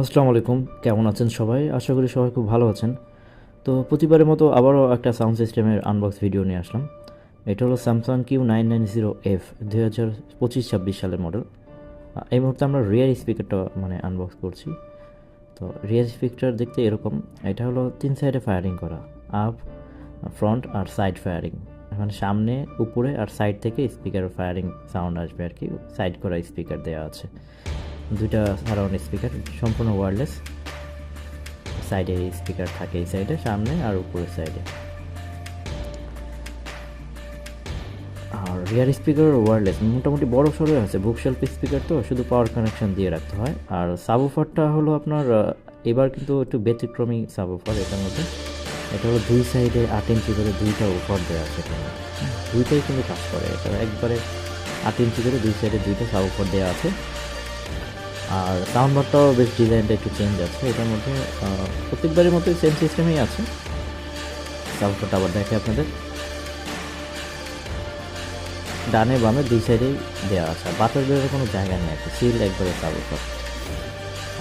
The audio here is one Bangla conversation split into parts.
আসসালামু আলাইকুম, কেমন আছেন সবাই? আশা করি সবাই খুব ভালো আছেন। তো প্রতিবারের মতো আবারও একটা সাউন্ড সিস্টেমের আনবক্স ভিডিও নিয়ে আসলাম। এটা হলো স্যামসাং Q990F 2025-26 সালের মডেল। এই মুহূর্তে আমরা রিয়ার স্পিকারটা আনবক্স করছি। তো রিয়ার স্পিকার দেখতে এরকম। এটা হলো 3 সাইডে ফায়ারিং করা, আপ, ফ্রন্ট আর সাইড ফায়ারিং। সামনে, উপরে আর সাইড থেকে স্পিকারের ফায়ারিং সাউন্ড আসবে আর কি। সাইড করা স্পিকার দেওয়া আছে, দুইটা সারাউন্ড স্পিকার, সম্পূর্ণ ওয়্যারলেস। সাইডে স্পিকার থাকে, এই সাইডে, সামনে আর উপরের সাইডে। আর রিয়ার স্পিকার ওয়্যারলেস, মোটামুটি বড় সড়ো আছে, বুকশেলফ স্পিকার তো শুধু পাওয়ার কানেকশন দিয়ে রাখতে হয়। আর সাবউফারটা হলো আপনার এবার কিন্তু একটু ব্যতিক্রমী সাবউফার এটার মধ্যে। এটা হলো দুই সাইডে 8 ইঞ্চি করে দুইটা উফার দেওয়া আছে এখানে। দুইটাই কিন্তু কাজ করে, এটা একবারে 8 ইঞ্চি করে দুই সাইডে দুইটা সাবউফার দেওয়া আছে। আর সাউন্ড বারটাও বেশ ডিজাইনটা একটু চেঞ্জ আছে এটার মধ্যে। প্রত্যেকবারের মতো সেম সিস্টেমেই আছে। সাউন্ডটা আবার দেখে আপনাদের, ডানে বামে দুই সাইডেই দেওয়া আছে, বাতাস বেরোর কোনো জায়গা নেই, একটা সিল একবারে সাবউফার।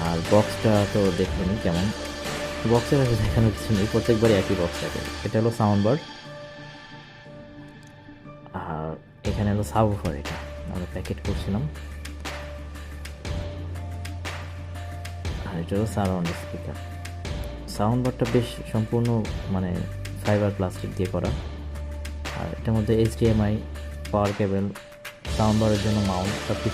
আর বক্সটা তো দেখবেনই কেমন, বক্সের আসলে দেখানোর কিছু নেই, প্রত্যেকবারই একই বক্স থাকে। এটা হলো সাউন্ড বার, আর এখানে হলো সাবউফার। এটা আমরা প্যাকেট করছিলাম। আর এটা হলো সারাউন্ড স্পিকার। সাউন্ড বারটা বেশ সম্পূর্ণ মানে ফাইবার প্লাস্টিক দিয়ে করা। আর এটার মধ্যে HDMI, পাওয়ার কেবল, সাউন্ড বারের জন্য মাউন্ট, সব কিছু